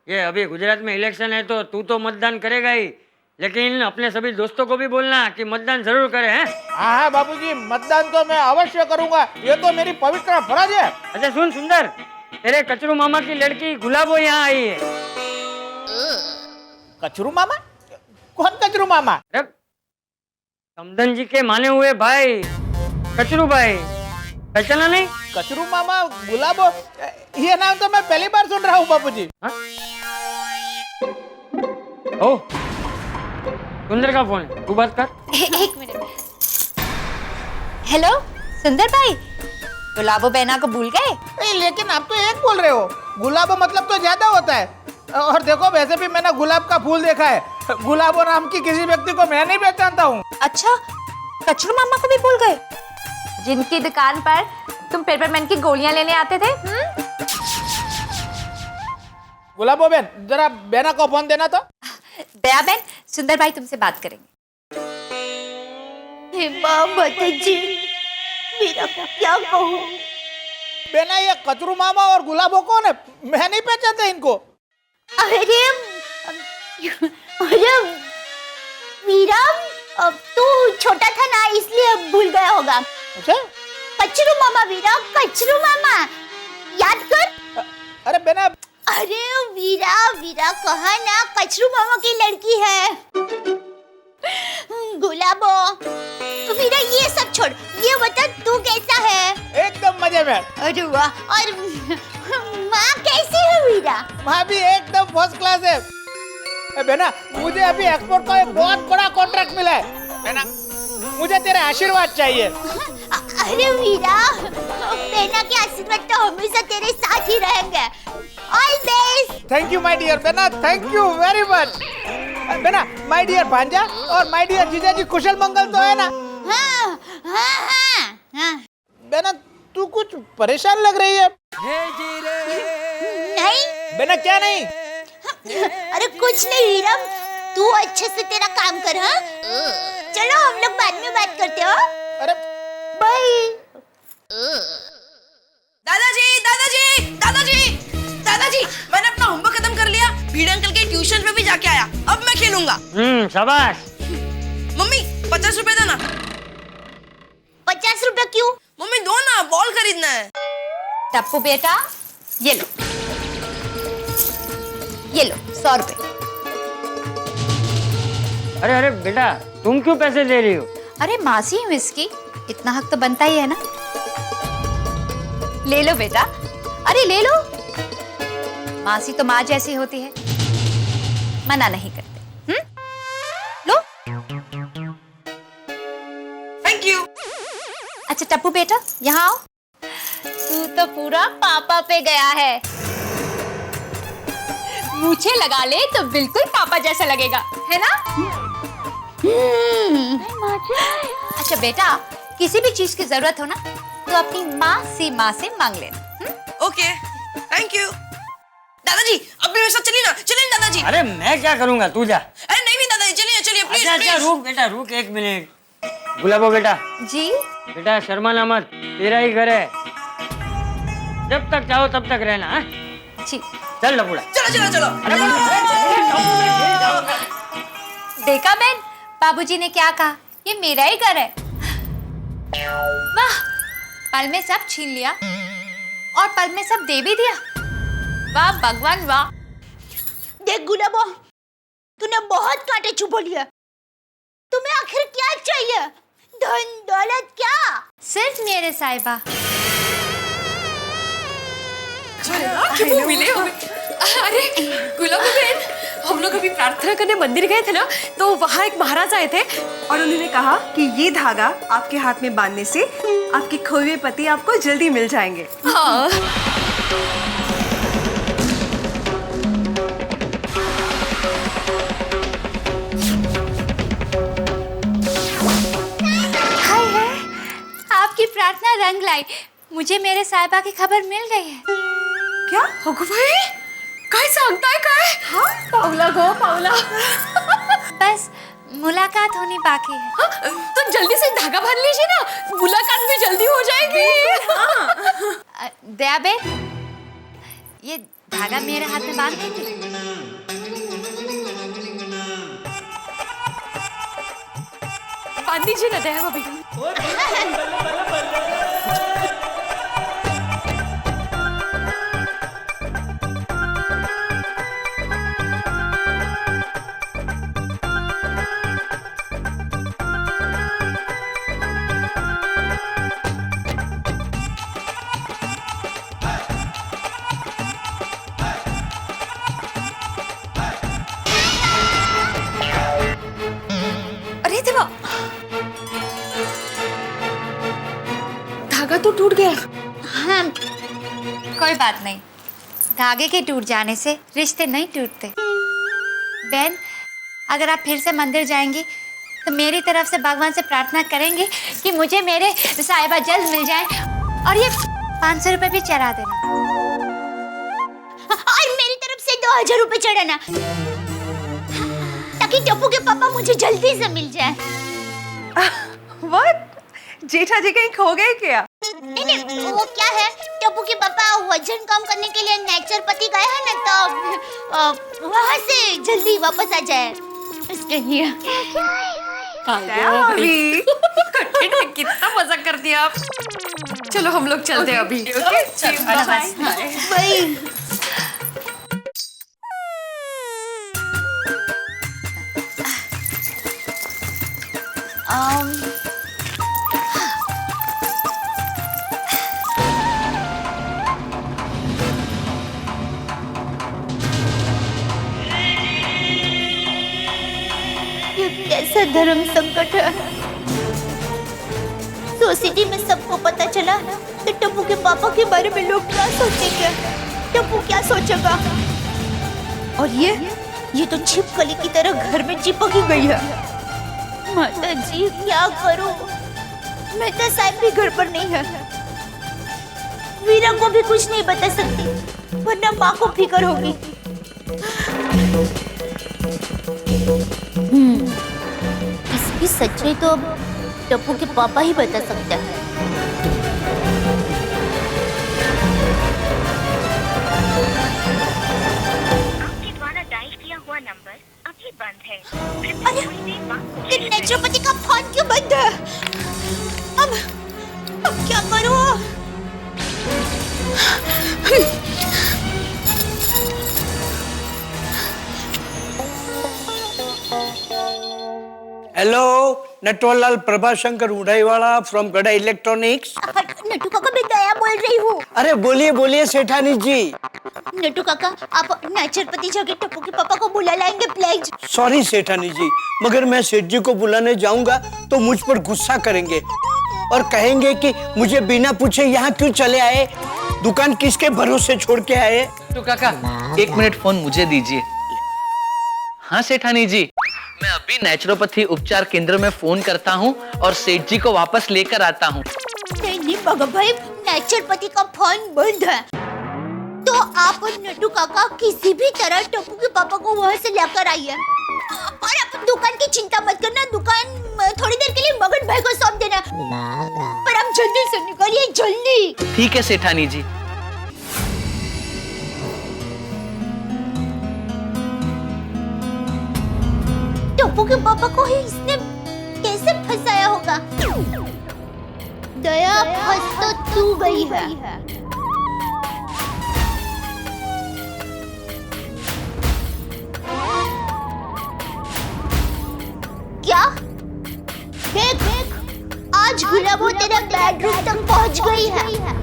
ये अभी गुजरात में इलेक्शन है तो तू तो मतदान करेगा ही, लेकिन अपने सभी दोस्तों को भी बोलना कि मतदान जरूर करें। हैं? हाँ हाँ बापूजी, मतदान तो मैं अवश्य करूँगा, ये तो मेरी पवित्र फर्ज है। अच्छा सुन सुंदर, तेरे कचरू मामा की लड़की गुलाबो यहाँ आई है। कचरू मामा? कौन कचरू मामा? समदन जी के माने हुए भाई कचरू भाई, पहचाना नहीं? कचरू मामा गुलाबो, ये नाम तो मैं पहली बार सुन रहा हूँ बापूजी। ओ सुंदर का फोन है, तू बात कर। एक मिनट। हेलो सुंदर भाई, गुलाबो बहना को भूल गए? लेकिन आप तो एक बोल रहे हो, गुलाबो मतलब तो ज्यादा होता है। और देखो वैसे भी मैंने गुलाब का फूल देखा है, गुलाबो नाम की किसी व्यक्ति को मैं नहीं पहचानता हूँ। अच्छा, कचरू मामा को भी भूल गए, जिनकी दुकान पर तुम पेपरमैन की गोलियां लेने आते थे? गुलाबो बहन, जरा बहना को फोन देना तो। दया बहन, सुंदर भाई तुमसे बात करेंगे। माँ माता जी, मेरा क्या कहूँ? बहना ये कचरू मामा और गुलाबो कौन है? मैं नहीं पहचानता इनको। अरे मीरा, तू छोटा था ना इसलिए भूल गया होगा। अच्छा? कचरू मामा वीरा, कचरू मामा याद कर। अरे बहना, अरे वीरा कहा ना, कचरू मामा की लड़की है गुलाबो। वीरा ये सब छोड़, ये बता तू कैसा है? एकदम मजे में। अरे वाह, और माँ कैसी है वीरा? माँ भी एकदम फर्स्ट क्लास है। बहना, मुझे अभी एक्सपोर्ट का एक बहुत बड़ा कॉन्ट्रैक्ट मिला है। बहना, मुझे तेरे आशीर्वाद चाहिए। अरे वीरा, बहना के आशीर्वाद तो हमेशा तेरे साथ ही रहेंगे। All best. Thank you my dear बहना, थैंक यू वेरी मच। बहना, माय डियर भांजा और माय डियर जीजा जी कुशल मंगल तो है ना? हाँ हाँ हाँ। बहना तू कुछ परेशान लग रही है। नहीं बहना, क्या नहीं? अरे कुछ नहीं वीरा, तू अच्छे से तेरा काम कर। हाँ चलो हम लोग बाद में बात करते हो। अरे बाय। दादाजी, मैंने अपना होमवर्क खत्म कर लिया, भीड़ अंकल के ट्यूशन पे भी जाके आया। अब मैं खेलूंगा। शाबाश। मम्मी 50 रुपए देना। 50 रुपए क्यों? मम्मी दो ना, बॉल खरीदना है। टप्पू बेटा, ये लो 100 रुपए। अरे बेटा, तुम क्यों पैसे दे रही हो? अरे मासी हूँ इसकी, इतना हक तो बनता ही है ना। ले लो बेटा, अरे ले लो। मासी तो माँ जैसी होती है, मना नहीं करते। लो। Thank you. अच्छा टप्पू बेटा, यहाँ आओ। तू तो पूरा पापा पे गया है। मूछें लगा ले तो बिल्कुल पापा जैसा लगेगा, है ना? अच्छा बेटा, किसी भी चीज की जरूरत हो ना तो अपनी माँ से मांग लेना। Okay, thank you. दादाजी अब भी मेरे साथ चलिए ना, चलिए दादाजी। अरे मैं क्या करूंगा, तू जा। अरे नहीं दादाजी, चलिए चलिए प्लीज। अच्छा रुक बेटा, रुक 1 मिनट। गुलाबो बेटा, जी बेटा शर्माना मत, तेरा ही घर है, जब तक चाहो तब तक रहना। हाँ? जी। चल लबुड़ा। चलो चलो चलो। देखा बहन, बाबूजी ने क्या कहा, ये मेरा ही घर है। वाह, पल में सब छीन लिया और पल में सब दे भी दिया। वाह भगवान वाह। देख गुलाबो, तूने बहुत कांटे चुभो लिया। तुम्हें आखिर क्या चाहिए? धन दौलत क्या? सिर्फ मेरे साहिबा। वो मिले हमें। अरे गुलाबो बहन, हम लोग अभी प्रार्थना करने मंदिर गए थे ना, तो वहाँ एक महाराज आए थे और उन्होंने कहा कि ये धागा आपके हाथ में बांधने से आपके खोए हुए पति आपको जल्दी मिल जाएंगे। हाँ। हाय हाय, आपकी प्रार्थना रंग लाई, मुझे मेरे साहिबा की खबर मिल गई है। क्या? भाई काय सांगताय काय? हाँ? पावला गो पावला। बस मुलाकात होनी बाकी है। हाँ, तो जल्दी से धागा बांध लीजिए ना, मुलाकात भी जल्दी हो जाएगी। दया बेन, ये धागा मेरे हाथ में बांध देंगे? बांध दीजिए ना दया भाभी। अरे देवा, धागा तो टूट गया। हाँ, कोई बात नहीं, धागे के टूट जाने से रिश्ते नहीं टूटते। बहन, अगर आप फिर से मंदिर जाएंगी तो मेरी तरफ से भगवान से प्रार्थना करेंगे कि मुझे मेरे साहिबा जल्द मिल जाए, और ये 500 रुपए भी चढ़ा देना। और मेरी तरफ से 2000 रुपए चढ़ाना, ताकि टप्पू के पापा मुझे जल्दी से मिल जाए। What? जेठा जी कहीं खो गए क्या? नहीं, वो क्या है, टप्पू के पापा वजन कम करने के लिए नेचुरोपैथी गए हैं ना, तो वहाँ से जल्दी वापस आ जाए इसके लिए। कितना मजा कर दिया आप। चलो हम लोग चलते हैं अभी। बाय। ये कैसा धर्म संकट है। सोसाइटी में सबको पता चला तो टप्पू के पापा के बारे में लोग क्या सोचेंगे? टप्पू क्या सोचेगा? और ये तो छिपकली की तरह घर में चिपक ही गई है। माता जी क्या करूं? मेहता साहब भी घर पर नहीं है। वीरा को भी कुछ नहीं बता सकती, वरना माँ को फिक्र होगी। इसकी सच्चाई तो अब टप्पू के पापा ही बता सकते हैं। आपके द्वारा डायल किया हुआ नंबर अभी बंद है। अरे, नेचुरोपैथी का फोन क्यों बंद है? अब क्या करूं? हेलो, नटवरलाल प्रभाशंकर उड़ाईवाला फ्रॉम गड़ा इलेक्ट्रॉनिक्स। नट्टू काका, मैं दया बोल रही हूँ। अरे बोलिए बोलिए सेठानी जी। नट्टू काका, आप नेचुरोपैथी जगह टप्पू के पापा को बुला लाएंगे प्लीज? सॉरी सेठानी जी, मगर मैं सेठ जी को बुलाने जाऊंगा तो मुझ पर गुस्सा करेंगे और कहेंगे कि मुझे बिना पूछे यहाँ क्यों चले आए, दुकान किसके भरोसे छोड़ के आए। तो काका 1 मिनट फोन मुझे दीजिए। हाँ सेठानी जी, मैं अभी नेचुरोपैथी उपचार केंद्र में फोन करता हूँ और सेठ जी को वापस लेकर आता हूँ। नहीं भगत भाई, नेचुरोपैथी का फोन बंद है। तो आप और नट्टू काका किसी भी तरह टप्पू के पापा को वहाँ से लेकर आइए। और आप दुकान की चिंता मत करना, दुकान थोड़ी देर के लिए मगन भाई को सौंप देना। पर आप जल्दी से निकलिए, जल्दी। ठीक है सेठानी जी। टप्पू के पापा को ही इसने कैसे फंसाया होगा? दया फंस तो तू गई है। क्या? देख देख, आज गुलाबो तेरा बेडरूम तक पहुंच गई है।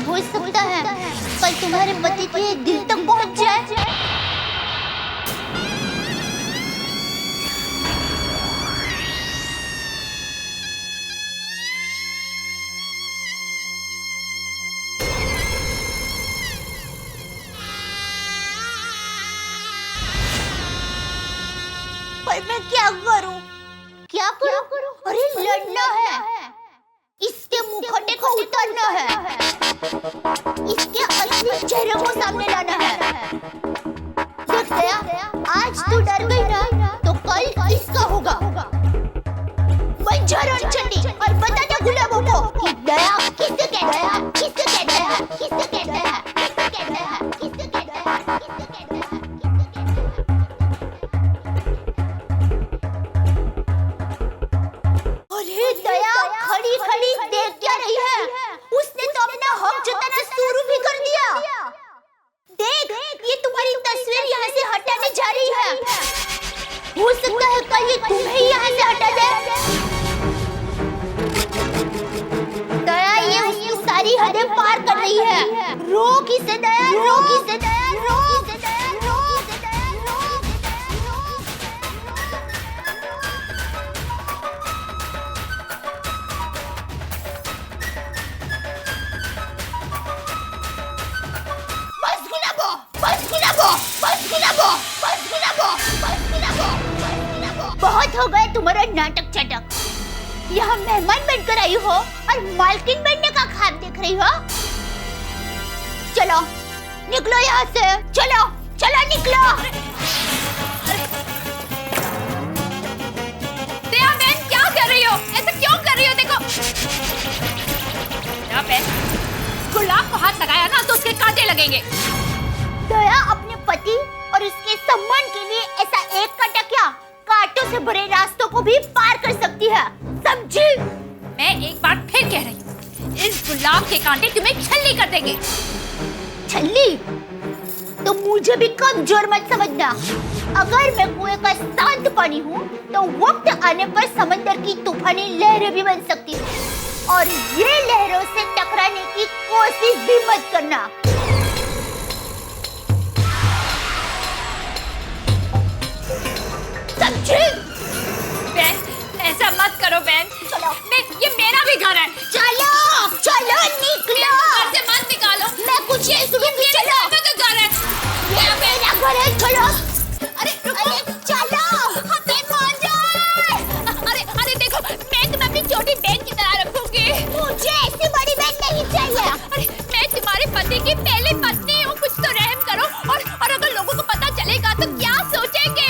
हो सकता है कल तुम्हारे पति के दिल तक पहुंच जाए। पर मैं क्या करूं? क्या करूं? अरे लड़ना है, इसके मुखौटे को उतारना है, इसके असली चेहरे को सामने लाना है। देख दया, आज तू डर गई ना, तो कल इसका होगा। बन जा रणचंडी और बता दे गुलाबों को कि दया किससे कहता है, किससे कहता है, किससे कहता है, किससे कहता है, किससे कहता है, किससे कहता है। अरे दया खड़ी खड़ी देख क्या रही है? उसने तो अपना हक जताना शुरू भी कर दिया। देख, ये तुम्हारी तस्वीर यहाँ से हटाने जा रही है। हो सकता है कल ये तुम्हें यहाँ से हटा दे। दया ये उसकी सारी हदें पार कर रही है। रोक इसे दया, रोक इसे दया, रोक इसे दया, रोक इसे दया, रोक इसे दया, रोक बस गुलाबो, बस गुलाबो, बस गुलाबो, बस गुलाबो, बस गुलाबो, बस गुलाबो। बहुत हो गए तुम्हारा नाटक चटक। यहाँ मेहमान बनकर आई हो और मालकिन बनने का ख्वाब देख रही हो। चलो निकलो यहाँ से, चलो चलो निकलो। दया बहन क्या कर रही हो? ऐसा क्यों कर रही हो? देखो दया बहन, गुलाब को हाथ लगाया ना तो उसके कांटे लगेंगे। दया अपने पति और उसके सम्मान के लिए ऐसा एक कांटा क्या, कांटों से भरे रास्तों को भी पार कर सकती है, समझी? मैं एक बार फिर कह रही हूँ, इस गुलाब के कांटे तुम्हें छल्ली कर देंगे। छल्ली? तो मुझे भी कमजोर मत समझना। अगर मैं कुएं का शांत पानी हूँ तो वक्त आने पर समंदर की तूफानी लहरें भी बन सकती हैं। और ये लहरों से टकराने की कोशिश भी मत करना। समझी? बहन ऐसा मत करो बहन। चलो, ये मेरा भी घर है। चलो चलो निकलो। घर से मत निकालो। मैं कुछ ये सुन भी चलो। मेरा घर है। ये मेरा घर है, चलो। अरे चलो, हमें मान जाए। अरे देखो, मैं तुम्हें अपनी छोटी बहन की तरह रखूंगी। मुझे ऐसी बड़ी बहन नहीं चाहिए। अरे मैं तुम्हारे पति की पहली पत्नी हूँ, कुछ तो रहम करो। और अगर लोगों को पता चलेगा तो क्या सोचेंगे?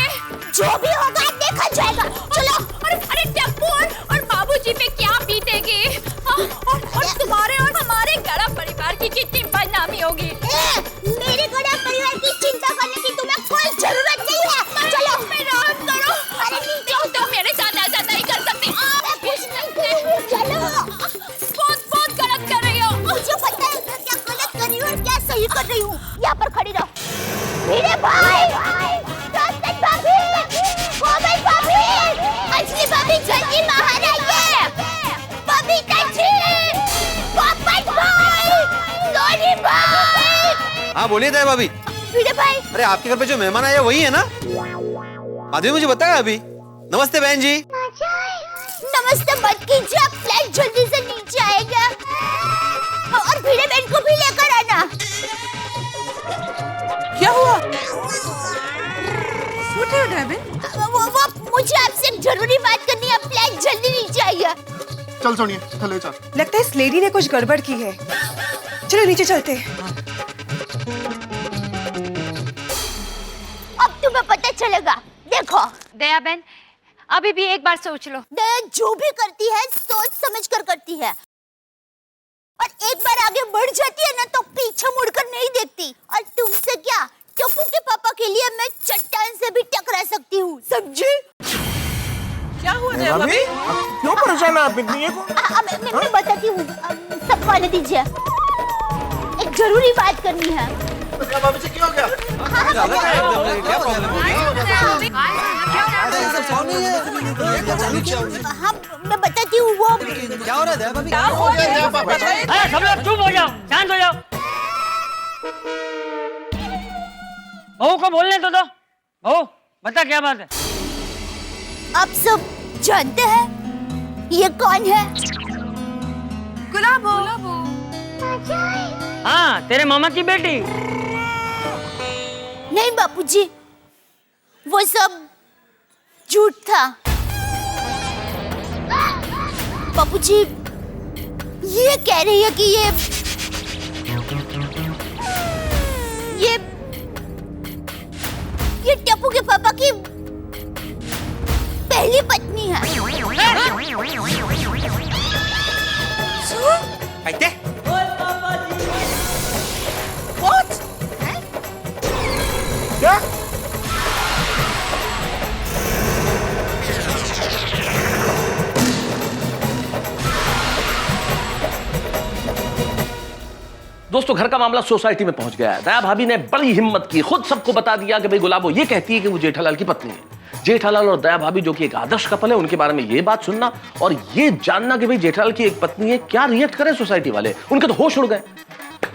जो भी होगा देखा जाएगा। चलो। अरे टप्पू और बाबूजी पे क्या बीतेगी? और तुम्हारे और हमारे गड़ा परिवार की कितनी बदनामी होगी। मेरे गड़ा परिवार की चिंता करने की तुम्हें कोई जरूरत हाँ बोलिए दया भाभी। भिड़े भाई, अरे आपके घर पे जो मेहमान आए वही है ना? आदमी मुझे बताया अभी। नमस्ते बहन जी। नमस्ते मत कीजिए, आप फ्लैट जल्दी से नीचे आएगा और भिड़े बहन को भी लेकर आना। क्या हुआ? वो मुझे आपसे एक जरूरी बात करनी है, आप फ्लैट जल्दी नीचे आइए। चल सोनिया, चले चल। लगता है इस लेडी ने कुछ गड़बड़ की है। चलो नीचे चलते हैं। अब तुम्हें पता चलेगा, देखो। दया बहन, अभी भी एक बार सोच लो। दया जो भी करती है सोच समझ कर करती है, और एक बार आगे बढ़ जाती है ना तो पीछे मुड़कर नहीं देखती। और तुमसे क्या, टप्पू के पापा के लिए मैं चट्टान से भी टकरा सकती हूँ, समझी? क्या हुआ दया भाभी? क्यों परेशान है आप इतनी? मैं बताती हूँ, सब आने दीजिए, एक जरूरी बात करनी है। भाभी से क्या हो गया? हाँ मैं बताती हूँ। वो क्या हो रहा है भाभी? अरे सब लोग चुप हो जाओ, शांत हो जाओ। बहू को बोलने तो दो। बहू बता क्या बात है? आप सब जानते हैं ये कौन है? गुलाबो। हाँ, तेरे मामा की बेटी। नहीं बापूजी, वो सब झूठ था। बापूजी ये कह रही है कि ये टप्पू के पापा की पहली पत्नी है। क्या? दोस्तों घर का मामला सोसाइटी में पहुंच गया है। दया भाभी ने बड़ी हिम्मत की, खुद सबको बता दिया कि भाई गुलाबो ये कहती है कि वो जेठालाल की पत्नी है। जेठालाल और दया भाभी जो कि एक आदर्श कपल है, उनके बारे में ये बात सुनना और ये जानना कि भाई जेठालाल की एक पत्नी है, क्या रिएक्ट करे सोसाइटी वाले, उनके तो होश उड़ गए।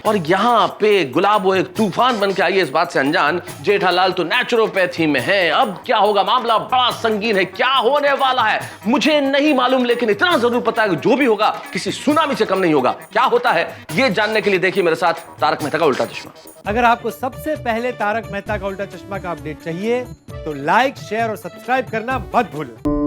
और यहाँ पे गुलाबो एक तूफान बन के आई है, इस बात से अनजान जेठालाल तो नेचुरोपैथी में है। अब क्या होगा, मामला बड़ा संगीन है, क्या होने वाला है मुझे नहीं मालूम, लेकिन इतना जरूर पता है कि जो भी होगा किसी सुनामी से कम नहीं होगा। क्या होता है ये जानने के लिए देखिए मेरे साथ तारक मेहता का उल्टा चश्मा। अगर आपको सबसे पहले तारक मेहता का उल्टा चश्मा का अपडेट चाहिए तो लाइक, शेयर और सब्सक्राइब करना मत भूलें।